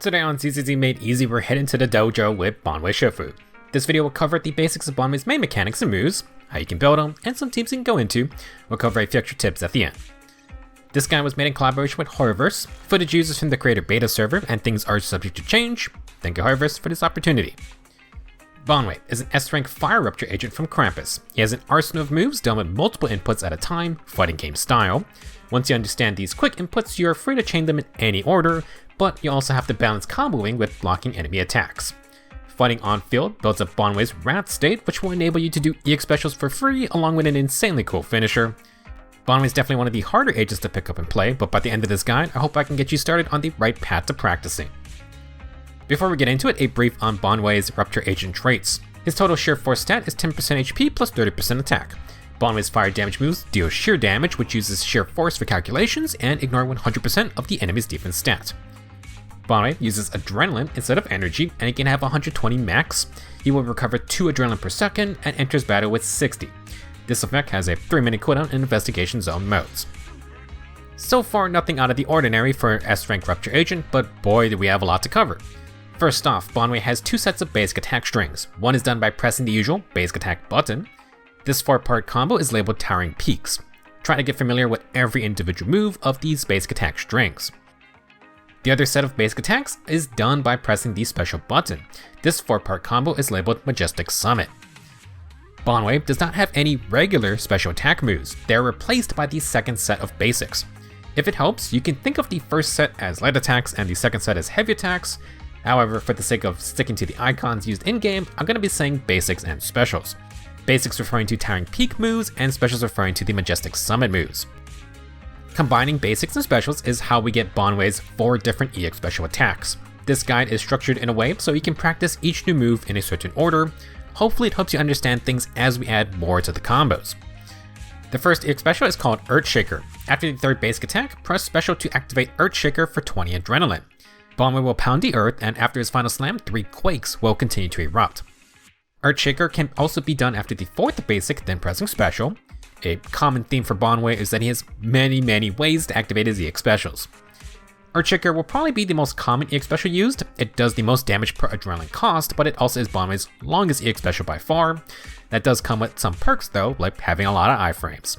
Today on ZZZ Made Easy, we're heading to the dojo with Banyue Shifu. This video will cover the basics of Banyue's main mechanics and moves, how you can build them, and some teams you can go into. We'll cover a few extra tips at the end. This guide was made in collaboration with Hoyoverse. Footage uses from the creator beta server, and things are subject to change. Thank you Hoyoverse for this opportunity. Banyue is an S-rank fire Rupture agent from Krampus. He has an arsenal of moves done with multiple inputs at a time, fighting game style. Once you understand these quick inputs, you are free to chain them in any order, but you also have to balance comboing with blocking enemy attacks. Fighting on field builds up Banyue's Wrath state, which will enable you to do EX specials for free along with an insanely cool finisher. Banyue is definitely one of the harder agents to pick up and play, but by the end of this guide, I hope I can get you started on the right path to practicing. Before we get into it, a brief on Banyue's Rupture agent traits. His total sheer force stat is 10% HP plus 30% attack. Banyue's fire damage moves deal sheer damage, which uses sheer force for calculations, and ignore 100% of the enemy's defense stat. Banyue uses adrenaline instead of energy, and he can have 120 max. He will recover 2 adrenaline per second and enters battle with 60. This effect has a 3-minute cooldown in investigation zone modes. So far, nothing out of the ordinary for an S-rank Rupture agent, but boy do we have a lot to cover. First off, Banyue has 2 sets of basic attack strings. One is done by pressing the usual basic attack button. This 4-part combo is labeled Towering Peaks. Try to get familiar with every individual move of these basic attack strings. The other set of basic attacks is done by pressing the special button. This 4-part combo is labeled Majestic Summit. Banyue does not have any regular special attack moves. They are replaced by the second set of basics. If it helps, you can think of the first set as light attacks and the second set as heavy attacks. However, for the sake of sticking to the icons used in-game, I'm going to be saying basics and specials. Basics referring to Towering Peak moves, and specials referring to the Majestic Summit moves. Combining basics and specials is how we get Banyue's 4 different EX special attacks. This guide is structured in a way so you can practice each new move in a certain order. Hopefully it helps you understand things as we add more to the combos. The first EX special is called Earthshaker. After the 3rd basic attack, press special to activate Earthshaker for 20 adrenaline. Banyue will pound the earth, and after his final slam, 3 quakes will continue to erupt. Earthshaker can also be done after the 4th basic, then pressing special. A common theme for Banyue is that he has many ways to activate his EX specials. Earthshaker will probably be the most common EX special used. It does the most damage per adrenaline cost, but it also is Banyue's longest EX special by far. That does come with some perks though, like having a lot of iframes.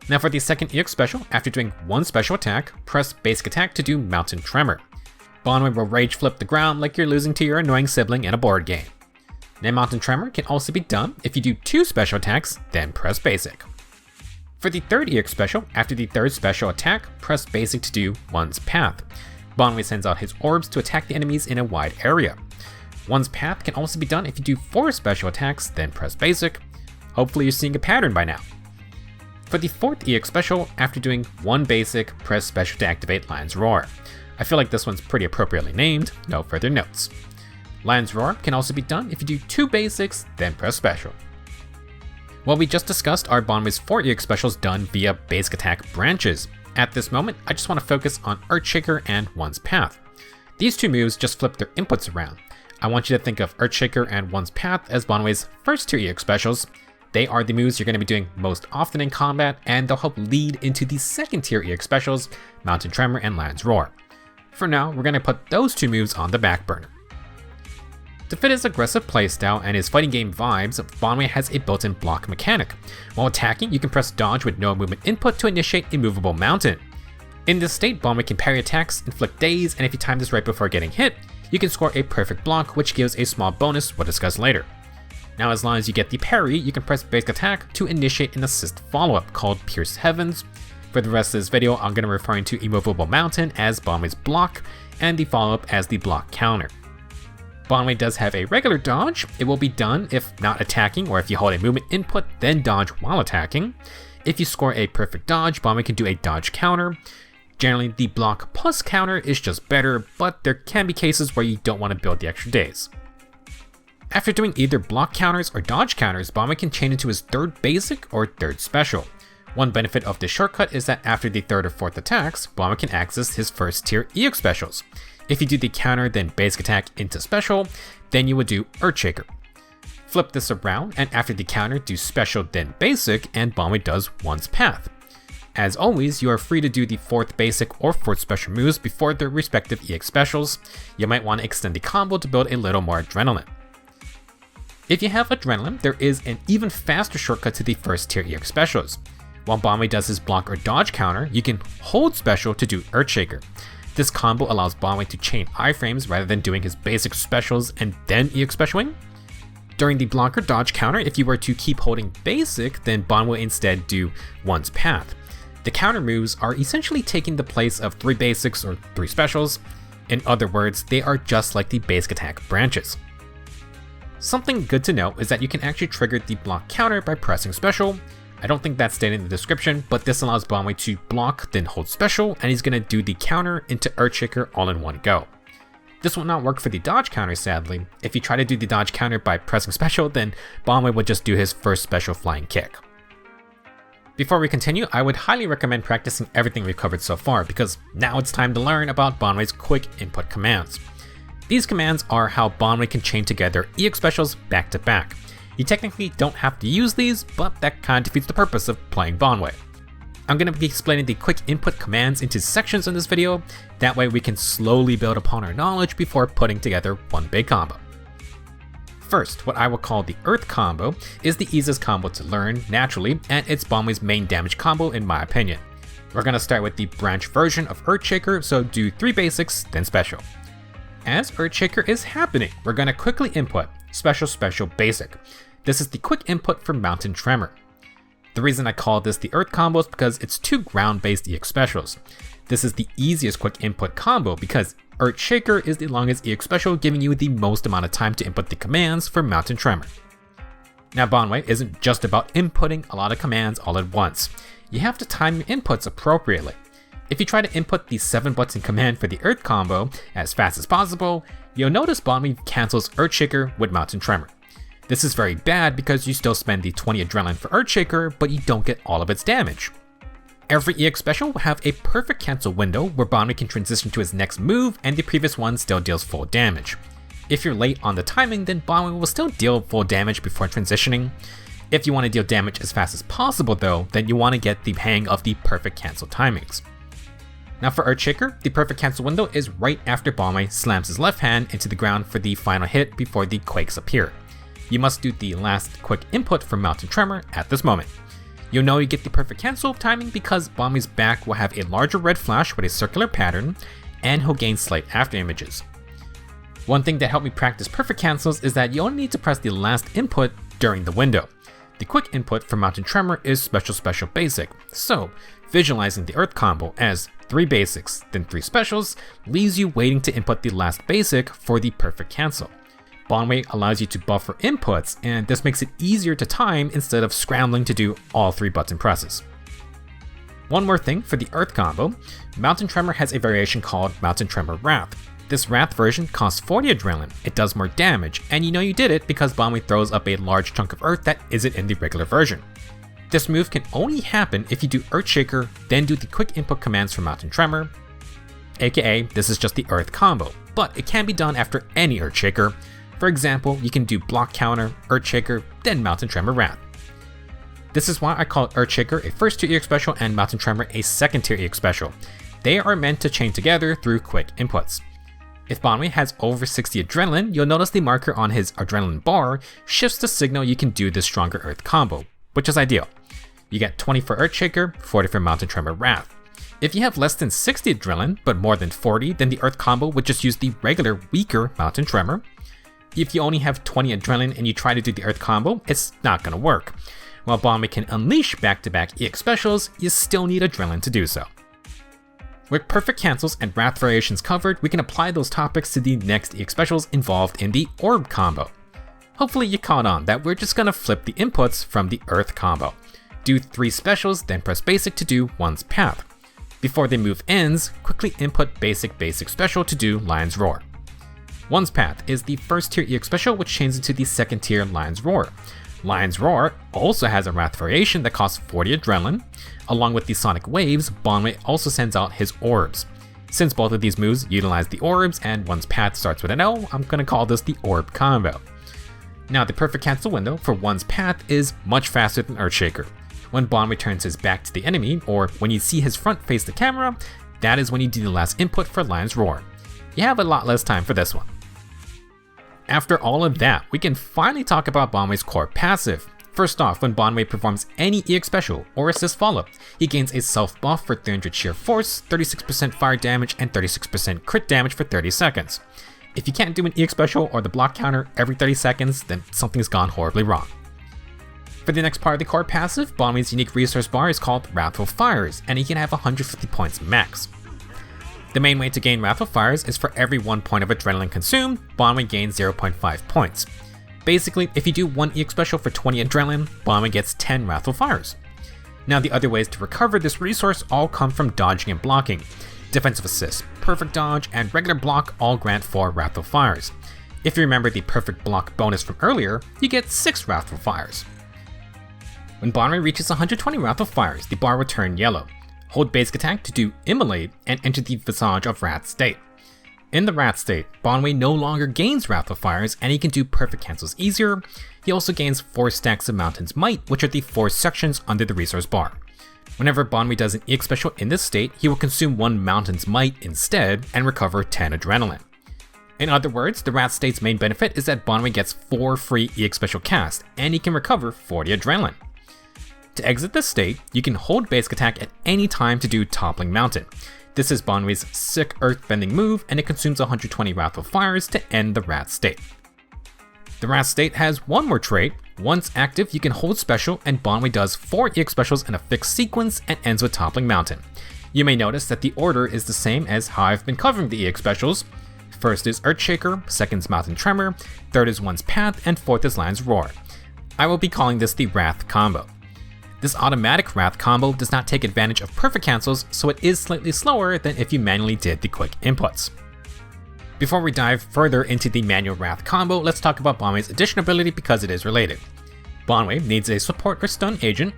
Now for the second EX special, after doing 1 special attack, press basic attack to do Mountain Tremor. Banyue will rage flip the ground like you're losing to your annoying sibling in a board game. Now Mountain Tremor can also be done if you do 2 special attacks, then press basic. For the 3rd EX special, after the 3rd special attack, press basic to do One's Path. Banyue sends out his orbs to attack the enemies in a wide area. One's Path can also be done if you do 4 special attacks, then press basic. Hopefully you're seeing a pattern by now. For the 4th EX special, after doing 1 basic, press special to activate Lion's Roar. I feel like this one's pretty appropriately named, no further notes. Lion's Roar can also be done if you do 2 basics, then press special. What we just discussed are Banyue's 4 EX specials done via basic attack branches. At this moment, I just want to focus on Earthshaker and One's Path. These 2 moves just flip their inputs around. I want you to think of Earthshaker and One's Path as Banyue's first 2 EX specials. They are the moves you're going to be doing most often in combat, and they'll help lead into the second tier EX specials, Mountain Tremor and Lion's Roar. For now, we're going to put those 2 moves on the back burner. To fit his aggressive playstyle and his fighting game vibes, Banyue has a built-in block mechanic. While attacking, you can press dodge with no movement input to initiate a movable mountain. In this state, Banyue can parry attacks, inflict daze, and if you time this right before getting hit, you can score a perfect block, which gives a small bonus we'll discuss later. Now as long as you get the parry, you can press basic attack to initiate an assist follow-up called Pierce Heavens. For the rest of this video, I'm going to be referring to Immovable Mountain as Banyue's block, and the follow-up as the block counter. Banyue does have a regular dodge. It will be done if not attacking, or if you hold a movement input, then dodge while attacking. If you score a perfect dodge, Banyue can do a dodge counter. Generally, the block plus counter is just better, but there can be cases where you don't want to build the extra days. After doing either block counters or dodge counters, Banyue can chain into his 3rd basic or 3rd special. One benefit of this shortcut is that after the 3rd or 4th attacks, Banyue can access his 1st tier EX specials. If you do the counter then basic attack into special, then you would do Earthshaker. Flip this around, and after the counter do special then basic, and Banyue does One's Path. As always, you are free to do the 4th basic or 4th special moves before their respective EX specials. You might want to extend the combo to build a little more adrenaline. If you have adrenaline, there is an even faster shortcut to the 1st tier EX specials. While Banyue does his block or dodge counter, you can hold special to do Earthshaker. This combo allows Banyue to chain iframes rather than doing his basic specials and then EX specialing. During the block or dodge counter, if you were to keep holding basic, then Banyue instead do one's path. The counter moves are essentially taking the place of 3 basics or 3 specials. In other words, they are just like the basic attack branches. Something good to know is that you can actually trigger the block counter by pressing special. I don't think that's stated in the description, but this allows Banyue to block, then hold special, and he's going to do the counter into Earthshaker all in one go. This will not work for the dodge counter, sadly. If you try to do the dodge counter by pressing special, then Banyue would just do his first special flying kick. Before we continue, I would highly recommend practicing everything we've covered so far, because now it's time to learn about Banyue's quick input commands. These commands are how Banyue can chain together EX specials back to back. You technically don't have to use these, but that kind of defeats the purpose of playing Banyue. I'm going to be explaining the quick input commands into sections in this video, that way we can slowly build upon our knowledge before putting together one big combo. First, what I will call the Earth combo is the easiest combo to learn naturally, and it's Banyue's main damage combo in my opinion. We're going to start with the branch version of Earthshaker, so do 3 basics, then special. As Earthshaker is happening, we're going to quickly input special special basic. This is the quick input for Mountain Tremor. The reason I call this the Earth combo is because it's 2 ground-based EX specials. This is the easiest quick input combo because Earthshaker is the longest EX special, giving you the most amount of time to input the commands for Mountain Tremor. Now Banyue isn't just about inputting a lot of commands all at once. You have to time your inputs appropriately. If you try to input the 7-button command for the Earth combo as fast as possible, you'll notice Banyue cancels Earthshaker with Mountain Tremor. This is very bad because you still spend the 20 adrenaline for Earthshaker, but you don't get all of its damage. Every EX special will have a perfect cancel window where Banyue can transition to his next move and the previous one still deals full damage. If you're late on the timing, then Banyue will still deal full damage before transitioning. If you want to deal damage as fast as possible though, then you want to get the hang of the perfect cancel timings. Now for Earthshaker, the perfect cancel window is right after Banyue slams his left hand into the ground for the final hit before the quakes appear. You must do the last quick input for Mountain Tremor at this moment. You'll know you get the perfect cancel timing because Banyue's back will have a larger red flash with a circular pattern, and he'll gain slight after images. One thing that helped me practice perfect cancels is that you only need to press the last input during the window. The quick input for Mountain Tremor is special special basic, so visualizing the Earth combo as 3 basics, then 3 specials leaves you waiting to input the last basic for the perfect cancel. Banyue allows you to buffer inputs, and this makes it easier to time instead of scrambling to do all 3 button presses. One more thing for the Earth combo, Mountain Tremor has a variation called Mountain Tremor Wrath. This Wrath version costs 40 adrenaline, it does more damage, and you know you did it because Banyue throws up a large chunk of Earth that isn't in the regular version. This move can only happen if you do Earthshaker, then do the quick input commands for Mountain Tremor, aka this is just the Earth combo, but it can be done after any Earthshaker. For example, you can do block counter, Earthshaker, then Mountain Tremor Wrath. This is why I call Earthshaker a first tier EX special and Mountain Tremor a second tier EX special. They are meant to chain together through quick inputs. If Banyue has over 60 adrenaline, you'll notice the marker on his adrenaline bar shifts to signal you can do this stronger Earth combo, which is ideal. You get 20 for Earthshaker, 40 for Mountain Tremor Wrath. If you have less than 60 adrenaline, but more than 40, then the Earth combo would just use the regular, weaker Mountain Tremor. If you only have 20 adrenaline and you try to do the Earth combo, it's not gonna work. While Banyue can unleash back-to-back EX specials, you still need adrenaline to do so. With perfect cancels and Wrath variations covered, we can apply those topics to the next EX specials involved in the Orb combo. Hopefully you caught on that we're just gonna flip the inputs from the Earth combo. Do 3 specials, then press basic to do one's path. Before the move ends, quickly input basic special to do Lion's Roar. One's Path is the first tier EX special which chains into the second tier Lion's Roar. Lion's Roar also has a Wrath variation that costs 40 adrenaline. Along with the Sonic Waves, Banyue also sends out his Orbs. Since both of these moves utilize the Orbs and One's Path starts with an O, I'm going to call this the Orb combo. Now the perfect cancel window for One's Path is much faster than Earthshaker. When Banyue turns his back to the enemy, or when you see his front face the camera, that is when you do the last input for Lion's Roar. You have a lot less time for this one. After all of that, we can finally talk about Banyue's core passive. First off, when Banyue performs any EX special or assist follow-up, he gains a self buff for 300 sheer force, 36% fire damage, and 36% crit damage for 30 seconds. If you can't do an EX special or the block counter every 30 seconds, then something's gone horribly wrong. For the next part of the core passive, Banyue's unique resource bar is called Wrathful Fires, and he can have 150 points max. The main way to gain Wrathful Fires is for every 1 point of adrenaline consumed, Banyue gains 0.5 points. Basically, if you do one EX special for 20 adrenaline, Banyue gets 10 Wrathful Fires. Now the other ways to recover this resource all come from dodging and blocking. Defensive assist, perfect dodge, and regular block all grant 4 Wrathful Fires. If you remember the perfect block bonus from earlier, you get 6 Wrathful Fires. When Banyue reaches 120 Wrathful Fires, the bar will turn yellow. Hold basic attack to do Immolate and enter the Visage of Wrath state. In the Wrath state, Banyue no longer gains Wrathful Fires and he can do perfect cancels easier. He also gains 4 stacks of Mountain's Might, which are the 4 sections under the resource bar. Whenever Banyue does an EX special in this state, he will consume 1 Mountain's Might instead and recover 10 adrenaline. In other words, the Wrath state's main benefit is that Banyue gets 4 free EX special cast, and he can recover 40 adrenaline. To exit this state, you can hold basic attack at any time to do Toppling Mountain. This is Banyue's sick earthbending move, and it consumes 120 Wrathful Fires to end the Wrath state. The Wrath state has one more trait. Once active, you can hold special, and Banyue does 4 EX specials in a fixed sequence and ends with Toppling Mountain. You may notice that the order is the same as how I've been covering the EX specials. First is Earthshaker, second is Mountain Tremor, third is One's Path, and fourth is Lion's Roar. I will be calling this the Wrath combo. This automatic Wrath combo does not take advantage of perfect cancels, so it is slightly slower than if you manually did the quick inputs. Before we dive further into the manual Wrath combo, let's talk about Banyue's addition ability because it is related. Banyue needs a support or stun agent.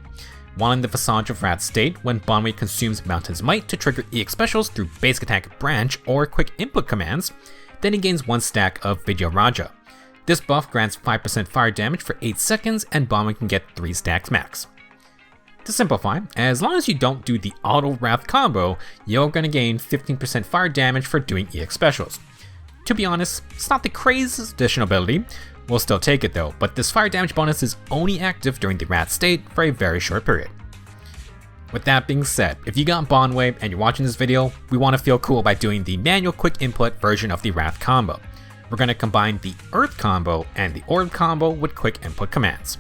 While in the Visage of Wrath state, when Banyue consumes Mountain's Might to trigger EX specials through basic attack branch or quick input commands, then he gains 1 stack of Vidya Raja. This buff grants 5% fire damage for 8 seconds and Banyue can get 3 stacks max. To simplify, as long as you don't do the auto Wrath combo, you're gonna gain 15% fire damage for doing EX specials. To be honest, it's not the craziest additional ability, we'll still take it though, but this fire damage bonus is only active during the Wrath state for a very short period. With that being said, if you got Banyue and you're watching this video, we want to feel cool by doing the manual quick input version of the Wrath combo. We're gonna combine the Earth combo and the Orb combo with quick input commands.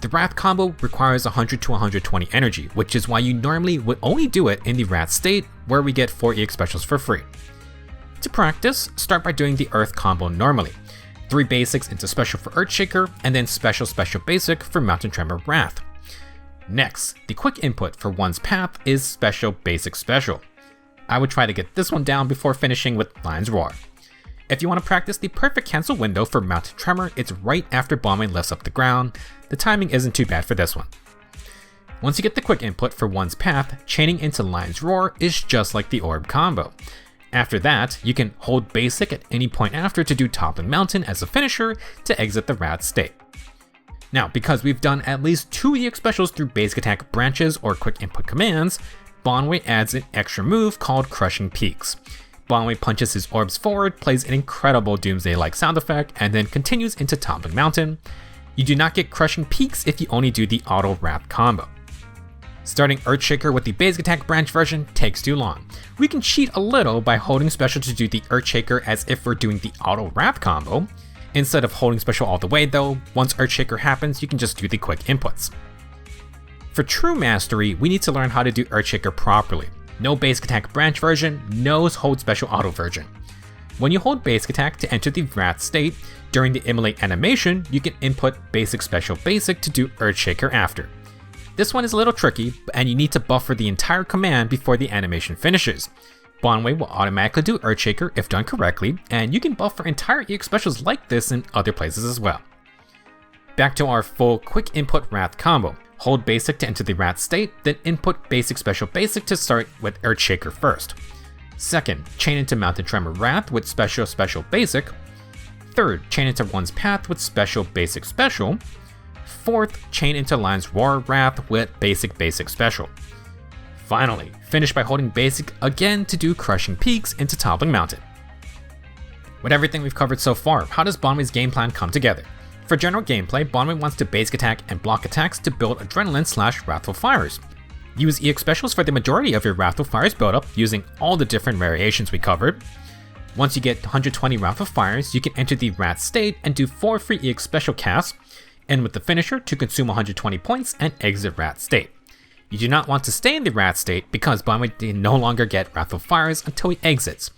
The Wrath combo requires 100 to 120 energy, which is why you normally would only do it in the Wrath state, where we get 4 EX specials for free. To practice, start by doing the Earth combo normally. 3 basics into special for Earthshaker, and then special basic for Mountain Tremor Wrath. Next, the quick input for One's Path is special basic special. I would try to get this one down before finishing with Lion's Roar. If you want to practice the perfect cancel window for Mountain Tremor, it's right after Banyue lifts up the ground. The timing isn't too bad for this one. Once you get the quick input for One's Path, chaining into Lion's Roar is just like the Orb combo. After that, you can hold basic at any point after to do Toppling Mountain as a finisher to exit the Wrath state. Now, because we've done at least 2 EX specials through basic attack branches or quick input commands, Banyue adds an extra move called Crushing Peaks. Banyue punches his orbs forward, plays an incredible Doomsday-like sound effect, and then continues into Toppling Mountain. You do not get Crushing Peaks if you only do the auto Wrath combo. Starting Earthshaker with the basic attack branch version takes too long. We can cheat a little by holding special to do the Earthshaker as if we're doing the auto Wrath combo. Instead of holding special all the way though, once Earthshaker happens, you can just do the quick inputs. For true mastery, we need to learn how to do Earthshaker properly. No basic attack branch version, no hold special auto version. When you hold basic attack to enter the Wrath state, during the Immolate animation, you can input basic special basic to do Earthshaker after. This one is a little tricky, and you need to buffer the entire command before the animation finishes. Banyue will automatically do Earthshaker if done correctly, and you can buffer entire EX specials like this in other places as well. Back to our full quick input Wrath combo. Hold basic to enter the Wrath state, then input basic special basic to start with Earthshaker first. Second, chain into Mountain Tremor Wrath with special basic. Third, chain into One's Path with special basic special. 4th, chain into Lion's Roar Wrath with basic special. Finally, finish by holding basic again to do Crushing Peaks into Toppling Mountain. With everything we've covered so far, how does Banyue's game plan come together? For general gameplay, Banyue wants to basic attack and block attacks to build Adrenaline/Wrathful Fires. Use EX specials for the majority of your Wrathful Fires buildup using all the different variations we covered. Once you get 120 Wrathful Fires, you can enter the Wrath state and do 4 free EX special casts, and with the finisher to consume 120 points and exit Wrath state. You do not want to stay in the Wrath state because Banyue can no longer get Wrathful Fires until he exits.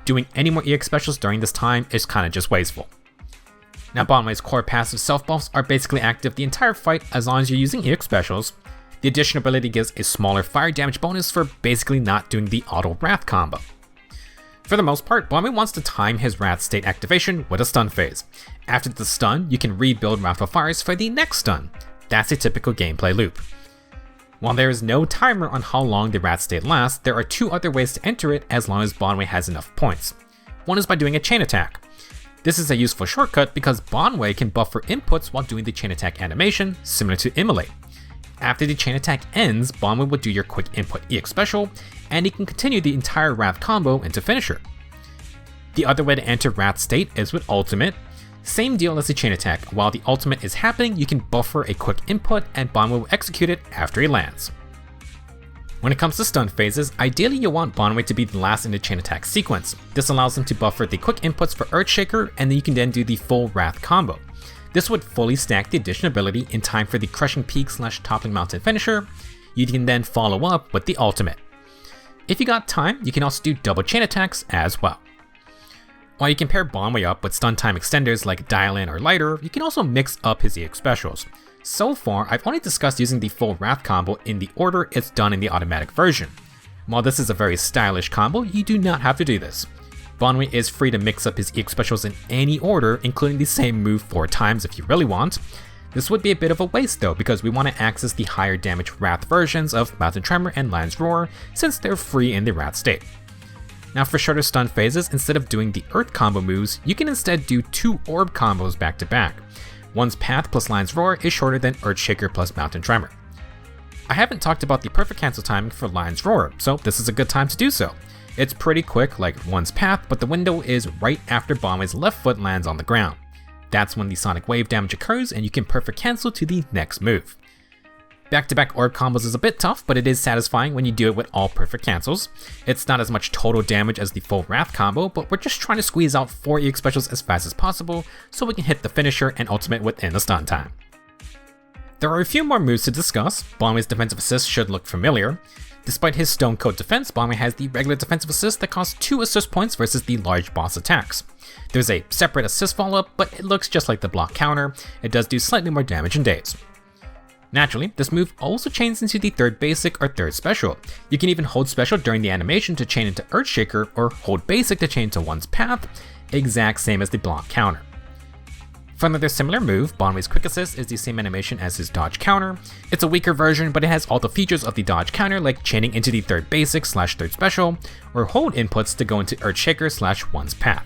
Doing any more EX specials during this time is kinda just wasteful. Now Banyue's core passive self buffs are basically active the entire fight as long as you're using EX specials. The additional ability gives a smaller fire damage bonus for basically not doing the auto Wrath combo. For the most part, Banyue wants to time his Wrath state activation with a stun phase. After the stun, you can rebuild Wrathful Fires for the next stun. That's a typical gameplay loop. While there is no timer on how long the Wrath state lasts, there are 2 other ways to enter it as long as Banyue has enough points. One is by doing a chain attack. This is a useful shortcut because Banyue can buffer inputs while doing the chain attack animation, similar to Immolate. After the chain attack ends, Banyue will do your quick input EX special, and he can continue the entire Wrath combo into finisher. The other way to enter Wrath state is with ultimate. Same deal as the chain attack, while the ultimate is happening you can buffer a quick input and Banyue will execute it after he lands. When it comes to stun phases, ideally you want Banyue to be the last in the chain attack sequence. This allows him to buffer the quick inputs for Earthshaker and then you can then do the full Wrath combo. This would fully stack the addition ability in time for the Crushing Peak/Toppling Mountain finisher. You can then follow up with the ultimate. If you got time, you can also do double chain attacks as well. While you can pair Banyue up with stun time extenders like Dial In or Lighter, you can also mix up his EX specials. So far, I've only discussed using the full Wrath combo in the order it's done in the automatic version. While this is a very stylish combo, you do not have to do this. Banyue is free to mix up his EX specials in any order, including the same move 4 times if you really want. This would be a bit of a waste though, because we want to access the higher damage Wrath versions of Mountain Tremor and Lion's Roar, since they're free in the Wrath state. Now for shorter stun phases, instead of doing the Earth combo moves, you can instead do 2 Orb combos back to back. One's Path plus Lion's Roar is shorter than Earthshaker plus Mountain Tremor. I haven't talked about the perfect cancel timing for Lion's Roar, so this is a good time to do so. It's pretty quick like one's Path, but the window is right after Banyue's left foot lands on the ground. That's when the Sonic Wave damage occurs and you can perfect cancel to the next move. Back-to-back orb combos is a bit tough, but it is satisfying when you do it with all perfect cancels. It's not as much total damage as the full Wrath combo, but we're just trying to squeeze out 4 EX specials as fast as possible so we can hit the finisher and ultimate within the stun time. There are a few more moves to discuss. Banyue's defensive assist should look familiar. Despite his Stone Coat defense, Banyue has the regular defensive assist that costs 2 assist points versus the large boss attacks. There's a separate assist follow-up, but it looks just like the block counter. It does do slightly more damage in days. Naturally, this move also chains into the 3rd basic or 3rd special. You can even hold special during the animation to chain into Earthshaker or hold basic to chain to one's Path, exact same as the block counter. For another similar move, Banyue's Quick Assist is the same animation as his dodge counter. It's a weaker version, but it has all the features of the dodge counter like chaining into the 3rd basic / 3rd special, or hold inputs to go into Earthshaker / one's Path.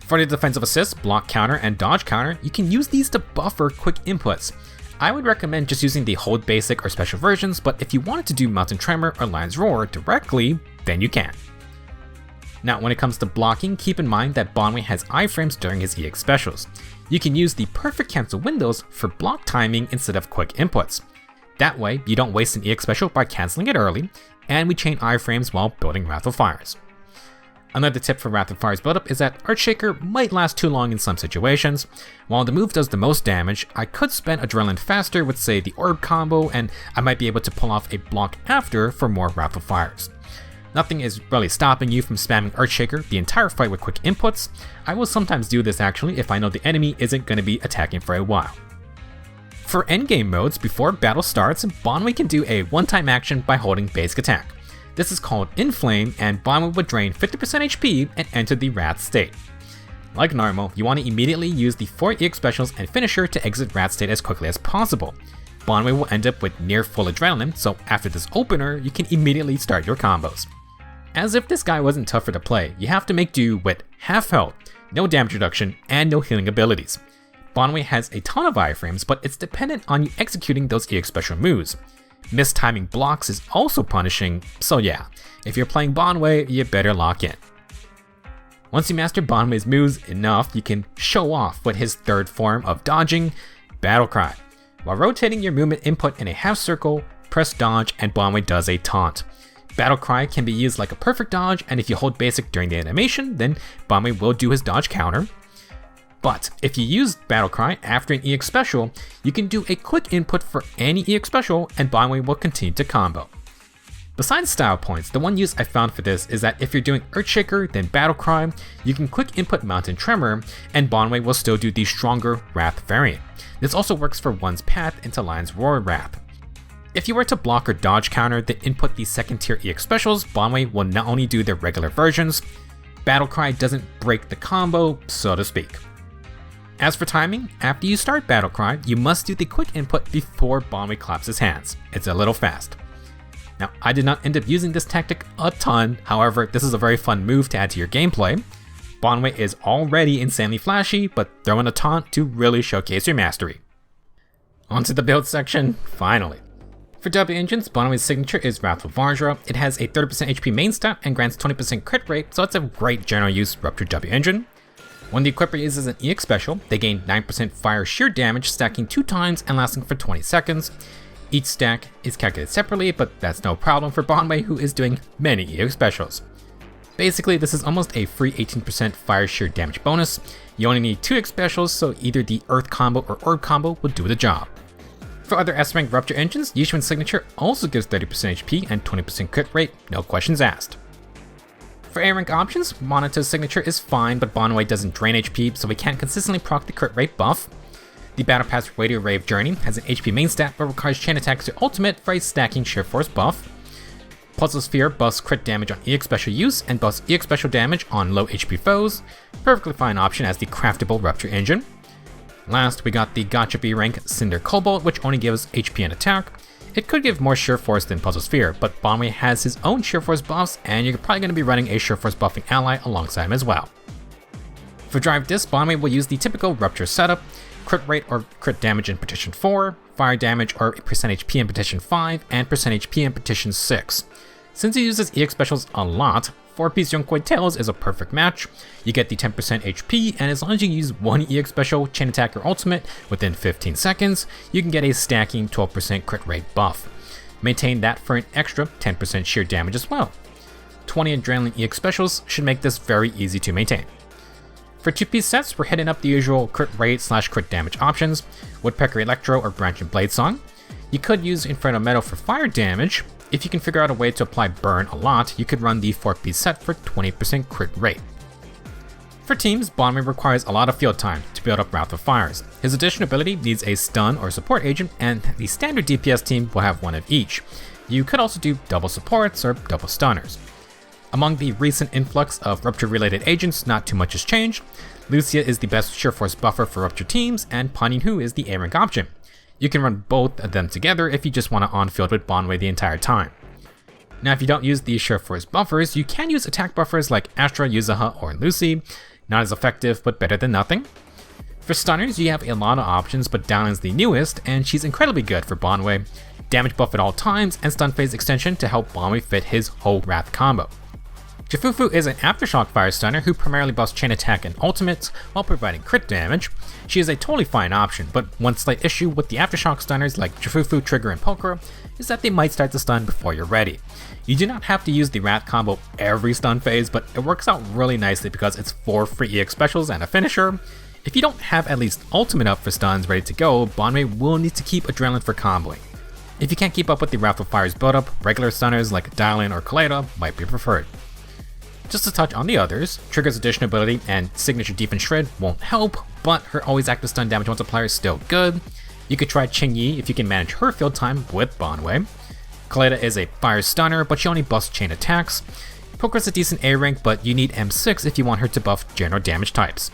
For the defensive assist, block counter, and dodge counter, you can use these to buffer quick inputs. I would recommend just using the hold basic or special versions, but if you wanted to do Mountain Tremor or Lion's Roar directly, then you can. Now when it comes to blocking, keep in mind that Banyue has iframes during his EX specials. You can use the perfect cancel windows for block timing instead of quick inputs. That way, you don't waste an EX special by cancelling it early, and we chain iframes while building Wrathful Fires. Another tip for Wrathful Fires buildup is that Earthshaker might last too long in some situations. While the move does the most damage, I could spend Adrenaline faster with say the Orb combo, and I might be able to pull off a block after for more Wrathful Fires. Nothing is really stopping you from spamming Earthshaker the entire fight with quick inputs. I will sometimes do this actually if I know the enemy isn't going to be attacking for a while. For endgame modes, before battle starts, Banyue can do a one-time action by holding basic attack. This is called Inflame, and Banyue would drain 50% HP and enter the Wrath state. Like normal, you want to immediately use the 4 EX specials and finisher to exit Wrath state as quickly as possible. Banyue will end up with near full adrenaline, so after this opener, you can immediately start your combos. As if this guy wasn't tougher to play, you have to make do with half health, no damage reduction, and no healing abilities. Banyue has a ton of iframes, but it's dependent on you executing those EX special moves. Mistiming blocks is also punishing, so yeah, if you're playing Banyue, you better lock in. Once you master Banyue's moves enough, you can show off with his third form of dodging, Battle Cry. While rotating your movement input in a half circle, press dodge and Banyue does a taunt. Battle Cry can be used like a perfect dodge, and if you hold basic during the animation, then Banyue will do his dodge counter. But if you use Battle Cry after an EX special, you can do a quick input for any EX special and Banyue will continue to combo. Besides style points, the one use I found for this is that if you're doing Earthshaker then Battle Cry, you can quick input Mountain Tremor and Banyue will still do the stronger Wrath variant. This also works for one's path into Lion's Roar Wrath. If you were to block or dodge counter then input the second tier EX specials, Banyue will not only do their regular versions, Battle Cry doesn't break the combo, so to speak. As for timing, after you start Battle Cry, you must do the quick input before Banyue claps his hands. It's a little fast. Now, I did not end up using this tactic a ton, however, this is a very fun move to add to your gameplay. Banyue is already insanely flashy, but throw in a taunt to really showcase your mastery. Onto the build section, finally. For W engines, Banyue's signature is Wrathful Vajra. It has a 30% HP main stat and grants 20% crit rate, so it's a great general use Rupture W engine. When the equipper uses an EX special, they gain 9% fire sheer damage, stacking 2 times and lasting for 20 seconds. Each stack is calculated separately, but that's no problem for Banyue, who is doing many EX specials. Basically, this is almost a free 18% fire sheer damage bonus. You only need 2 EX specials, so either the Earth combo or Orb combo will do the job. For other S-rank Rupture engines, Yishuan's signature also gives 30% HP and 20% crit rate, no questions asked. For A-rank options, Monato's signature is fine, but Banyue doesn't drain HP, so we can't consistently proc the crit rate buff. The Battle Pass Radio Rave Journey has an HP main stat but requires chain attacks to ultimate for a stacking sheer force buff. Puzzle Sphere buffs crit damage on EX special use and buffs EX special damage on low HP foes, perfectly fine option as the craftable Rupture engine. Last, we got the Gacha B rank Cinder Cobalt, which only gives HP and attack. It could give more sheer force than Puzzle Sphere, but Banyue has his own sheer force buffs, and you're probably going to be running a sheer force buffing ally alongside him as well. For Drive Disc, Banyue will use the typical Rupture setup, crit rate or crit damage in Petition 4, fire damage or percent HP in Petition 5, and percent HP in Petition 6. Since he uses EX specials a lot, 4-piece Yonko Tails is a perfect match. You get the 10% HP, and as long as you use one EX special, chain attack or ultimate within 15 seconds, you can get a stacking 12% crit rate buff. Maintain that for an extra 10% sheer damage as well. 20 Adrenaline EX specials should make this very easy to maintain. For 2-piece sets, we're hitting up the usual crit rate / crit damage options, Woodpecker Electro or Branch and Blade Song. You could use Inferno Metal for fire damage. If you can figure out a way to apply burn a lot, you could run the 4-piece set for 20% crit rate. For teams, Banyue requires a lot of field time to build up Wrathful Fires. His additional ability needs a stun or support agent, and the standard DPS team will have one of each. You could also do double supports or double stunners. Among the recent influx of Rupture-related agents, not too much has changed. Lucia is the best sheer force buffer for Rupture teams, and Pan Yin-Hu is the A-rank option. You can run both of them together if you just want to on-field with Banyue the entire time. Now, if you don't use these sheer force buffers, you can use attack buffers like Astra, Yuzuha, or Lucy. Not as effective, but better than nothing. For stunners, you have a lot of options, but Dalin's the newest, and she's incredibly good for Banyue. Damage buff at all times, and stun phase extension to help Banyue fit his whole Wrath combo. Jifufu is an Aftershock fire stunner who primarily buffs chain attack and ultimates while providing crit damage. She is a totally fine option, but one slight issue with the Aftershock stunners like Jifufu, Trigger, and Pokora is that they might start to stun before you're ready. You do not have to use the Wrath combo every stun phase, but it works out really nicely because it's 4 free EX specials and a finisher. If you don't have at least ultimate up for stuns ready to go, Banyue will need to keep Adrenaline for comboing. If you can't keep up with the Wrathful Fire's buildup, regular stunners like Dalin or Kaleda might be preferred. Just to touch on the others, Trigger's additional ability and signature Defense Shred won't help, but her always active stun damage multiplier is still good. You could try Qingyi if you can manage her field time with Banyue. Kaleda is a fire stunner, but she only buffs chain attacks. Pokora's a decent A rank, but you need M6 if you want her to buff general damage types.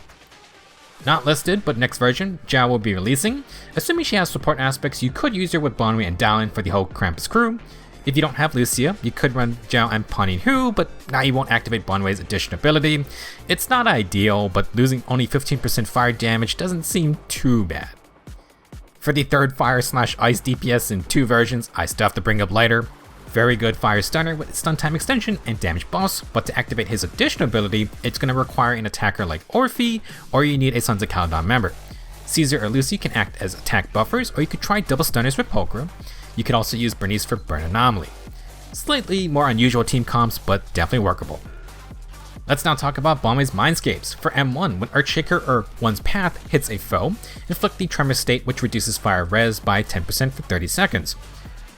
Not listed, but next version, Zhao will be releasing. Assuming she has support aspects, you could use her with Banyue and Dalin for the whole Krampus crew. If you don't have Lucia, you could run Zhao and Panin Hu, but now you won't activate Banyue's addition ability. It's not ideal, but losing only 15% fire damage doesn't seem too bad. For the third fire/ice DPS in 2 versions, I still have to bring up Lighter. Very good fire stunner with stun time extension and damage boss, but to activate his addition ability, it's going to require an attacker like Orphe, or you need a Sons of Caledon member. Caesar or Lucy can act as attack buffers, or you could try double stunners with Pulchra. You could also use Bernice for Burn Anomaly. Slightly more unusual team comps, but definitely workable. Let's now talk about Banyue's Mindscapes. For M1, when Earthshaker or one's path hits a foe, inflict the Tremor state, which reduces fire res by 10% for 30 seconds.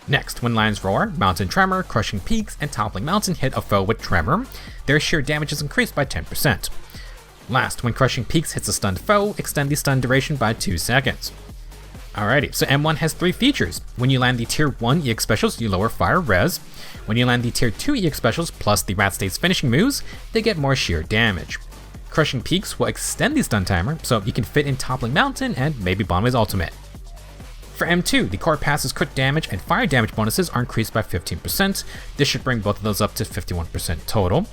Next, when Lions Roar, Mountain Tremor, Crushing Peaks, and Toppling Mountain hit a foe with Tremor, their sheer damage is increased by 10%. Last, when Crushing Peaks hits a stunned foe, extend the stun duration by 2 seconds. Alrighty, so M1 has 3 features. When you land the tier 1 EX specials, you lower fire res. When you land the tier 2 EX specials plus the Rat State's finishing moves, they get more sheer damage. Crushing Peaks will extend the stun timer, so you can fit in Toppling Mountain and maybe Banyue's ultimate. For M2, the core pass's crit damage and fire damage bonuses are increased by 15%. This should bring both of those up to 51% total.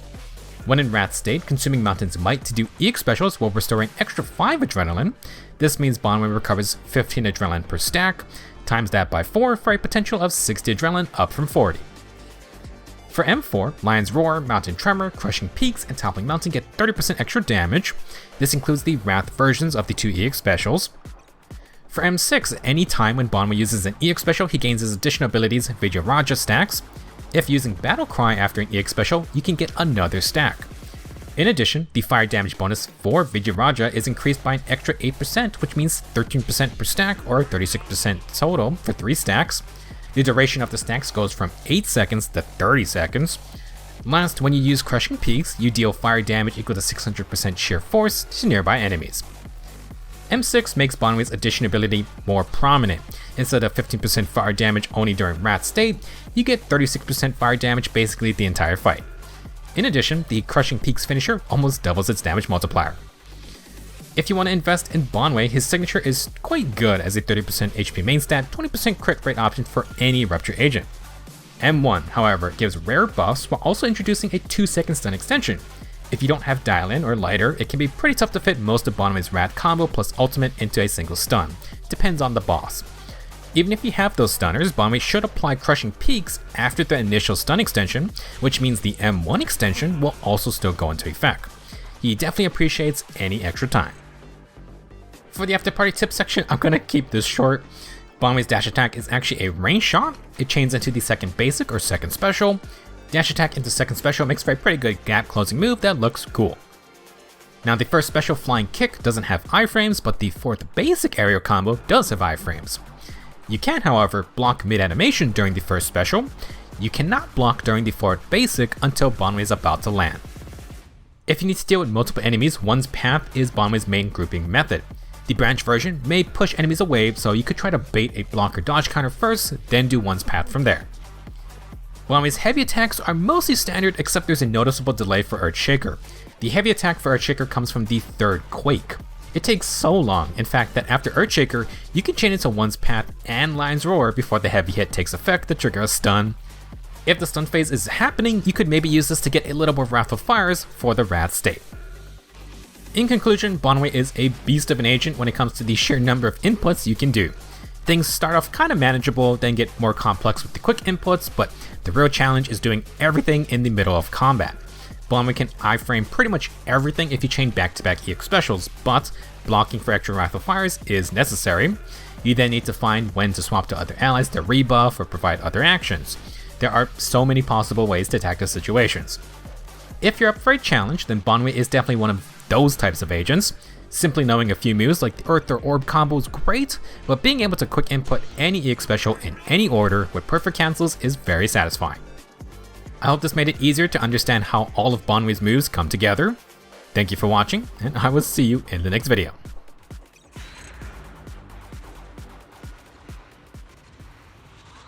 When in Rat State, consuming Mountain's Might to do EX specials will restore an extra 5 adrenaline. This means Banyue recovers 15 adrenaline per stack, times that by 4 for a potential of 60 adrenaline up from 40. For M4, Lion's Roar, Mountain Tremor, Crushing Peaks, and Toppling Mountain get 30% extra damage. This includes the Wrath versions of the 2 EX specials. For M6, any time when Banyue uses an EX special, he gains his additional abilities Vijayaraja stacks. If using Battle Cry after an EX special, you can get another stack. In addition, the fire damage bonus for Vijayaraja is increased by an extra 8%, which means 13% per stack or 36% total for 3 stacks. The duration of the stacks goes from 8 seconds to 30 seconds. Last, when you use Crushing Peaks, you deal fire damage equal to 600% sheer force to nearby enemies. M6 makes Banyue's addition ability more prominent. Instead of 15% fire damage only during Rat State, you get 36% fire damage basically the entire fight. In addition, the Crushing Peaks finisher almost doubles its damage multiplier. If you want to invest in Banyue, his signature is quite good as a 30% HP main stat, 20% crit rate option for any Rupture agent. M1, however, gives rare buffs while also introducing a 2-second stun extension. If you don't have Dial-In or Lighter, it can be pretty tough to fit most of Banyue's Rat combo plus ultimate into a single stun. Depends on the boss. Even if you have those stunners, Banyue should apply Crushing Peaks after the initial stun extension, which means the M1 extension will also still go into effect. He definitely appreciates any extra time. For the after party tip section, I'm gonna keep this short. Banyue's dash attack is actually a range shot. It chains into the second basic or second special. Dash attack into second special makes for a pretty good gap closing move that looks cool. Now the first special Flying Kick doesn't have iframes, but the fourth basic aerial combo does have iframes. You can, however, block mid-animation during the first special. You cannot block during the fourth basic until Banyue is about to land. If you need to deal with multiple enemies, one's path is Banyue's main grouping method. The branch version may push enemies away, so you could try to bait a block or dodge counter first, then do one's path from there. Banyue's heavy attacks are mostly standard, except there's a noticeable delay for Earthshaker. The heavy attack for Earthshaker comes from the third Quake. It takes so long, in fact, that after Earthshaker, you can chain into one's path and Lion's Roar before the heavy hit takes effect to trigger a stun. If the stun phase is happening, you could maybe use this to get a little more Wrathful Fires for the Rat State. In conclusion, Banyue is a beast of an agent when it comes to the sheer number of inputs you can do. Things start off kind of manageable, then get more complex with the quick inputs, but the real challenge is doing everything in the middle of combat. Banyue can iframe pretty much everything if you chain back-to-back EX specials, but blocking for extra Wrathful Fires is necessary. You then need to find when to swap to other allies to rebuff or provide other actions. There are so many possible ways to tackle situations. If you're up for a challenge, then Banyue is definitely one of those types of agents. Simply knowing a few moves like the Earth or Orb combo is great, but being able to quick input any EX special in any order with perfect cancels is very satisfying. I hope this made it easier to understand how all of Banyue's moves come together. Thank you for watching, and I will see you in the next video.